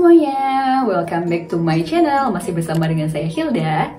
semuanya, welcome back to my channel. Masih bersama dengan saya Hilda.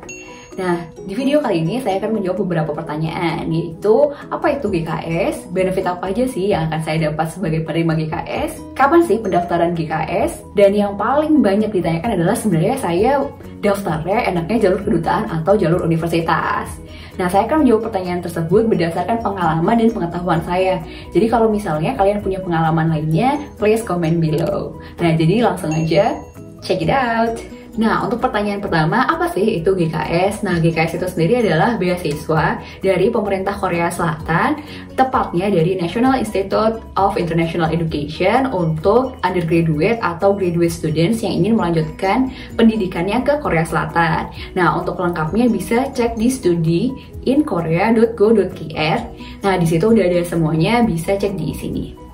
Nah, di video kali ini saya akan menjawab beberapa pertanyaan, yaitu apa itu GKS, benefit apa aja sih yang akan saya dapat sebagai penerima GKS, kapan sih pendaftaran GKS, dan yang paling banyak ditanyakan adalah sebenarnya saya daftarnya enaknya jalur kedutaan atau jalur universitas. Nah, saya akan menjawab pertanyaan tersebut berdasarkan pengalaman dan pengetahuan saya. Jadi kalau misalnya kalian punya pengalaman lainnya, please comment below. Nah, jadi langsung aja check it out. Nah, untuk pertanyaan pertama, apa sih itu GKS? Nah, GKS itu sendiri adalah beasiswa dari pemerintah Korea Selatan, tepatnya dari National Institute of International Education untuk undergraduate atau graduate students yang ingin melanjutkan pendidikannya ke Korea Selatan. Nah, untuk lengkapnya bisa cek di studyinkorea.go.kr. Nah, di situ udah ada semuanya, bisa cek di sini.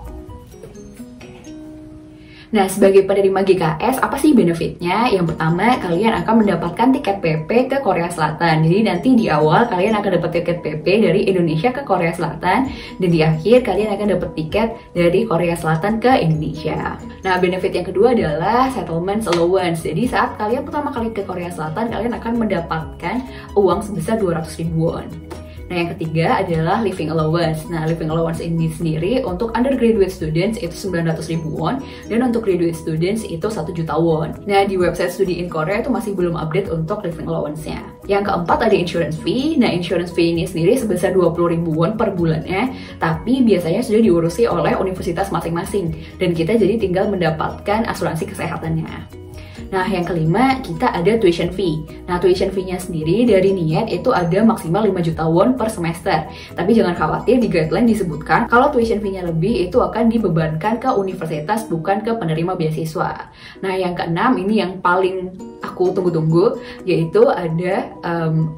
Nah, sebagai penerima GKS, apa sih benefitnya? Yang pertama, kalian akan mendapatkan tiket PP ke Korea Selatan. Jadi nanti di awal kalian akan dapat tiket PP dari Indonesia ke Korea Selatan, dan di akhir kalian akan dapat tiket dari Korea Selatan ke Indonesia. Nah, benefit yang kedua adalah settlement allowance. Jadi saat kalian pertama kali ke Korea Selatan, kalian akan mendapatkan uang sebesar 200.000 won. Nah, yang ketiga adalah living allowance. Nah, living allowance ini sendiri untuk undergraduate students itu 900.000 won, dan untuk graduate students itu 1 juta won. Nah, di website Study in Korea itu masih belum update untuk living allowance-nya. Yang keempat ada insurance fee. Nah, insurance fee ini sendiri sebesar 20.000 won per bulannya, tapi biasanya sudah diurusi oleh universitas masing-masing, dan kita jadi tinggal mendapatkan asuransi kesehatannya. Nah, yang kelima, kita ada tuition fee. Nah, tuition fee-nya sendiri dari NIET itu ada maksimal 5 juta won per semester. Tapi jangan khawatir, di guideline disebutkan kalau tuition fee-nya lebih itu akan dibebankan ke universitas, bukan ke penerima beasiswa. Nah, yang keenam, ini yang paling aku tunggu-tunggu, yaitu ada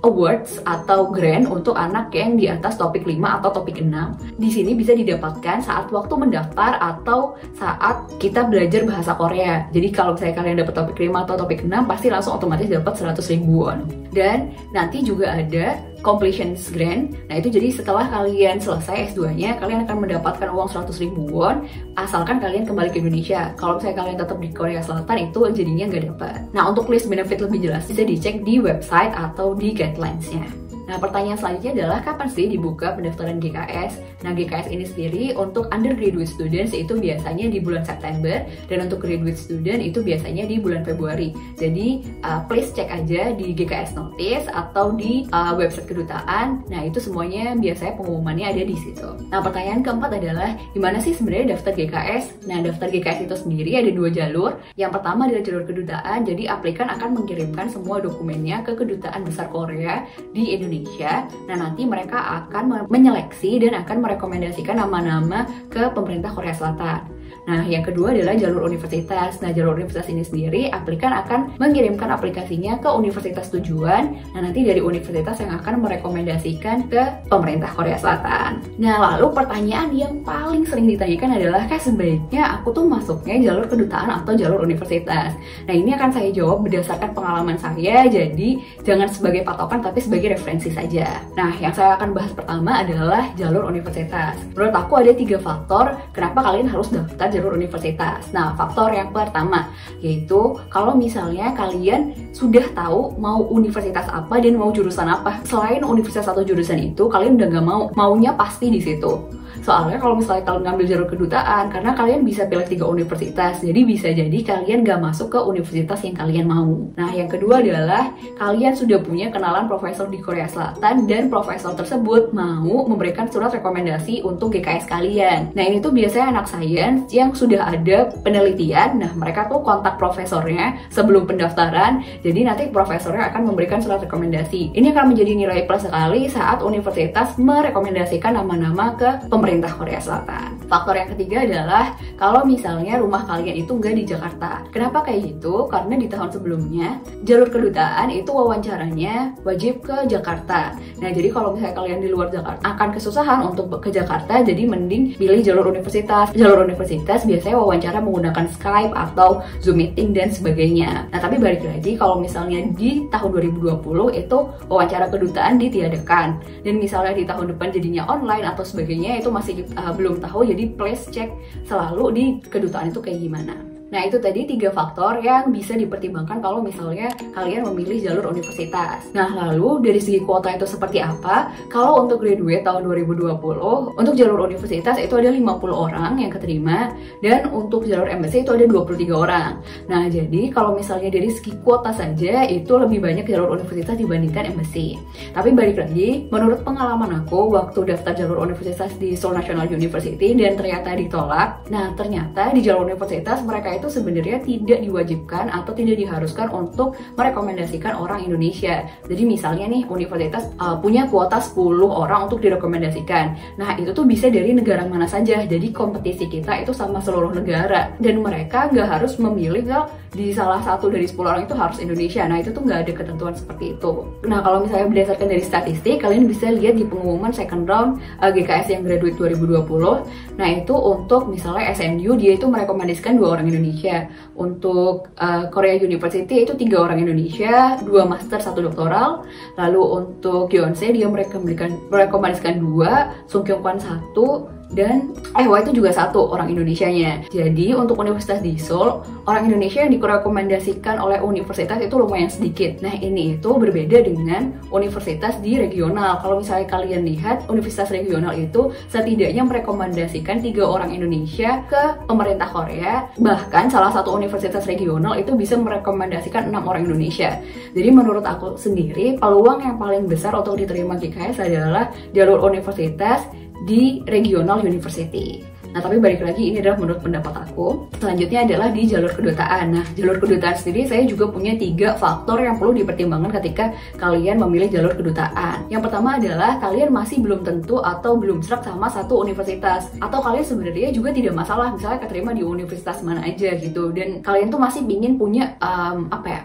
awards atau grant untuk anak yang di atas topik 5 atau topik 6. Di sini bisa didapatkan saat waktu mendaftar atau saat kita belajar bahasa Korea. Jadi kalau misalnya kalian dapat topik 5 atau topik 6, pasti langsung otomatis dapat 100.000 won. Dan nanti juga ada completion grant. Nah, itu jadi setelah kalian selesai S2-nya, kalian akan mendapatkan uang 100.000 won asalkan kalian kembali ke Indonesia. Kalau misalnya kalian tetap di Korea Selatan, itu jadinya nggak dapat. Nah, untuk list benefit lebih jelas bisa dicek di website atau di guidelines-nya. Nah, pertanyaan selanjutnya adalah kapan sih dibuka pendaftaran GKS? Nah, GKS ini sendiri untuk undergraduate students itu biasanya di bulan September, dan untuk graduate student itu biasanya di bulan Februari. Jadi, please cek aja di GKS Notice atau di website kedutaan. Nah, itu semuanya biasanya pengumumannya ada di situ. Nah, pertanyaan keempat adalah gimana sih sebenarnya daftar GKS? Nah, daftar GKS itu sendiri ada 2 jalur. Yang pertama adalah jalur kedutaan, jadi aplikan akan mengirimkan semua dokumennya ke Kedutaan Besar Korea di Indonesia. Nah, nanti mereka akan menyeleksi dan akan merekomendasikan nama-nama ke pemerintah Korea Selatan. Nah, yang kedua adalah jalur universitas. Nah, jalur universitas ini sendiri, aplikan akan mengirimkan aplikasinya ke universitas tujuan. Nah, nanti dari universitas yang akan merekomendasikan ke pemerintah Korea Selatan. Nah, lalu pertanyaan yang paling sering ditanyakan adalah, sebaiknya aku tuh masuknya jalur kedutaan atau jalur universitas? Nah, ini akan saya jawab berdasarkan pengalaman saya, jadi jangan sebagai patokan tapi sebagai referensi saja. Nah, yang saya akan bahas pertama adalah jalur universitas. Menurut aku ada 3 faktor kenapa kalian harus daftar jalur universitas. Nah, faktor yang pertama yaitu kalau misalnya kalian sudah tahu mau universitas apa dan mau jurusan apa. Selain universitas atau jurusan itu, kalian udah nggak maunya pasti di situ. Soalnya kalau misalnya kalian ngambil jalur kedutaan, karena kalian bisa pilih 3 universitas, jadi bisa jadi kalian nggak masuk ke universitas yang kalian mau. Nah, yang kedua adalah kalian sudah punya kenalan profesor di Korea Selatan, dan profesor tersebut mau memberikan surat rekomendasi untuk GKS kalian. Nah, ini tuh biasanya anak sains yang sudah ada penelitian. Nah, mereka tuh kontak profesornya sebelum pendaftaran, jadi nanti profesornya akan memberikan surat rekomendasi. Ini akan menjadi nilai plus sekali saat universitas merekomendasikan nama-nama ke pemerintah Korea Selatan. Faktor yang ketiga adalah kalau misalnya rumah kalian itu nggak di Jakarta. Kenapa kayak gitu? Karena di tahun sebelumnya jalur kedutaan itu wawancaranya wajib ke Jakarta. Nah, jadi kalau misalnya kalian di luar Jakarta akan kesusahan untuk ke Jakarta, jadi mending pilih jalur universitas. Jalur universitas biasanya wawancara menggunakan Skype atau Zoom meeting dan sebagainya. Nah, tapi balik lagi, kalau misalnya di tahun 2020 itu wawancara kedutaan ditiadakan, dan misalnya di tahun depan jadinya online atau sebagainya, itu masih belum tahu, jadi please cek selalu di kedutaan itu kayak gimana. Nah, itu tadi 3 faktor yang bisa dipertimbangkan kalau misalnya kalian memilih jalur universitas. Nah, lalu dari segi kuota itu seperti apa? Kalau untuk graduate tahun 2020, untuk jalur universitas itu ada 50 orang yang keterima, dan untuk jalur MSc itu ada 23 orang. Nah, jadi kalau misalnya dari segi kuota saja itu lebih banyak jalur universitas dibandingkan MSc. Tapi balik lagi, menurut pengalaman aku waktu daftar jalur universitas di Seoul National University dan ternyata ditolak. Nah, ternyata di jalur universitas mereka itu sebenarnya tidak diwajibkan atau tidak diharuskan untuk merekomendasikan orang Indonesia. Jadi misalnya nih, universitas punya kuota 10 orang untuk direkomendasikan. Nah, itu tuh bisa dari negara mana saja. Jadi kompetisi kita itu sama seluruh negara. Dan mereka nggak harus memilih kalau di salah satu dari 10 orang itu harus Indonesia. Nah, itu tuh nggak ada ketentuan seperti itu. Nah, kalau misalnya berdasarkan dari statistik, kalian bisa lihat di pengumuman second round GKS yang graduate 2020. Nah, itu untuk misalnya SNU dia itu merekomendasikan 2 orang Indonesia. Untuk Korea University itu 3 orang Indonesia, 2 master, 1 doktoral. Lalu untuk Yonsei dia merekomendasikan 2, Sung Kyung Kwan 1, dan Wah itu juga 1 orang Indonesianya. Jadi untuk universitas di Seoul, orang Indonesia yang direkomendasikan oleh universitas itu lumayan sedikit. Nah, ini itu berbeda dengan universitas di regional. Kalau misalnya kalian lihat, universitas regional itu setidaknya merekomendasikan 3 orang Indonesia ke pemerintah Korea. Bahkan salah satu universitas regional itu bisa merekomendasikan 6 orang Indonesia. Jadi menurut aku sendiri, peluang yang paling besar untuk diterima GKS adalah jalur universitas di regional university. Nah, tapi balik lagi, ini adalah menurut pendapat aku. Selanjutnya adalah di jalur kedutaan. Nah, jalur kedutaan sendiri saya juga punya 3 faktor yang perlu dipertimbangkan ketika kalian memilih jalur kedutaan. Yang pertama adalah kalian masih belum tentu atau belum serak sama satu universitas. Atau kalian sebenarnya juga tidak masalah, misalnya keterima di universitas mana aja gitu. Dan kalian tuh masih ingin punya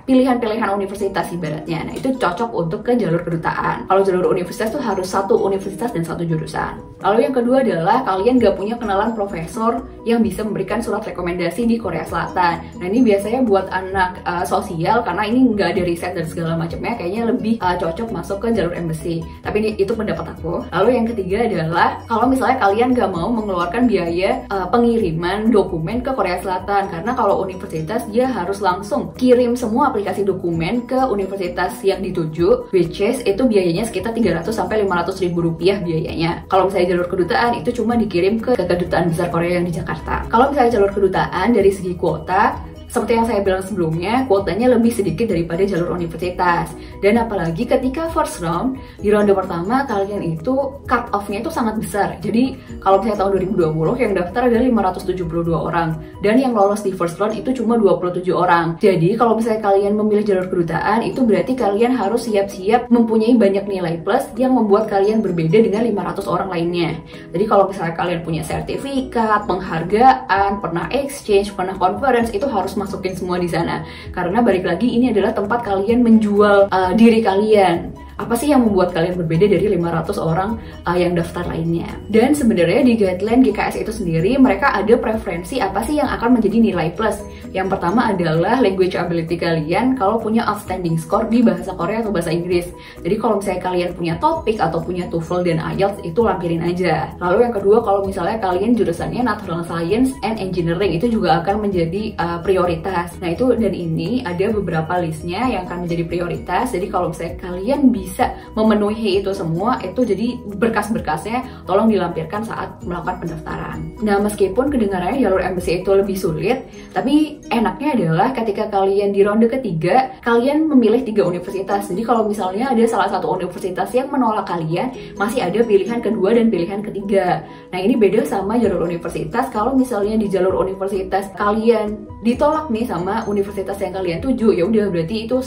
pilihan-pilihan universitas ibaratnya. Nah, itu cocok untuk ke jalur kedutaan. Kalau jalur universitas tuh harus 1 universitas dan 1 jurusan. Lalu yang kedua adalah kalian gak punya kenalan profesor yang bisa memberikan surat rekomendasi di Korea Selatan. Nah, ini biasanya buat anak sosial, karena ini nggak ada riset dan segala macamnya, kayaknya lebih cocok masuk ke jalur embassy. Tapi itu pendapat aku. Lalu yang ketiga adalah kalau misalnya kalian nggak mau mengeluarkan biaya pengiriman dokumen ke Korea Selatan, karena kalau universitas dia harus langsung kirim semua aplikasi dokumen ke universitas yang dituju, which is itu biayanya sekitar 300 sampai 500 ribu rupiah biayanya. Kalau misalnya jalur kedutaan itu cuma dikirim ke kedutaan besar Korea yang di Jakarta. Kalau misalnya jalur kedutaan dari segi kuota, seperti yang saya bilang sebelumnya, kuotanya lebih sedikit daripada jalur universitas. Dan apalagi ketika first round, di ronde pertama kalian itu cut off-nya itu sangat besar. Jadi kalau misalnya tahun 2020 yang daftar ada 572 orang, dan yang lolos di first round itu cuma 27 orang. Jadi kalau misalnya kalian memilih jalur kedutaan, itu berarti kalian harus siap-siap mempunyai banyak nilai plus yang membuat kalian berbeda dengan 500 orang lainnya. Jadi kalau misalnya kalian punya sertifikat, penghargaan, pernah exchange, pernah conference, itu harus masukin semua di sana, karena balik lagi ini adalah tempat kalian menjual diri kalian. Apa sih yang membuat kalian berbeda dari 500 orang yang daftar lainnya? Dan sebenarnya di guideline GKS itu sendiri mereka ada preferensi apa sih yang akan menjadi nilai plus. Yang pertama adalah language ability kalian kalau punya outstanding score di bahasa Korea atau bahasa Inggris. Jadi kalau misalnya kalian punya topik atau punya TOEFL dan IELTS itu lampirin aja. Lalu yang kedua, kalau misalnya kalian jurusannya natural science and engineering, itu juga akan menjadi prioritas. Nah itu, dan ini ada beberapa listnya yang akan menjadi prioritas. Jadi kalau misalnya kalian bisa memenuhi itu semua, itu jadi berkas-berkasnya tolong dilampirkan saat melakukan pendaftaran. Nah, meskipun kedengarannya jalur embassy itu lebih sulit, tapi enaknya adalah ketika kalian di ronde ketiga, kalian memilih 3 universitas. Jadi kalau misalnya ada salah satu universitas yang menolak kalian, masih ada pilihan kedua dan pilihan ketiga. Nah, ini beda sama jalur universitas. Kalau misalnya di jalur universitas kalian ditolak nih sama universitas yang kalian tuju, ya udah berarti itu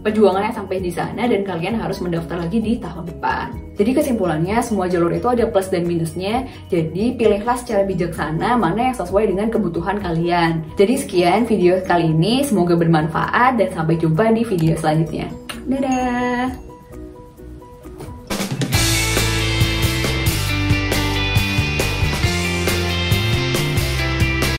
perjuangannya sampai di sana dan kalian harus mendaftar lagi di tahun depan. Jadi kesimpulannya, semua jalur itu ada plus dan minusnya. Jadi pilihlah secara bijaksana mana yang sesuai dengan kebutuhan kalian. Jadi sekian video kali ini, semoga bermanfaat dan sampai jumpa di video selanjutnya. Dadah!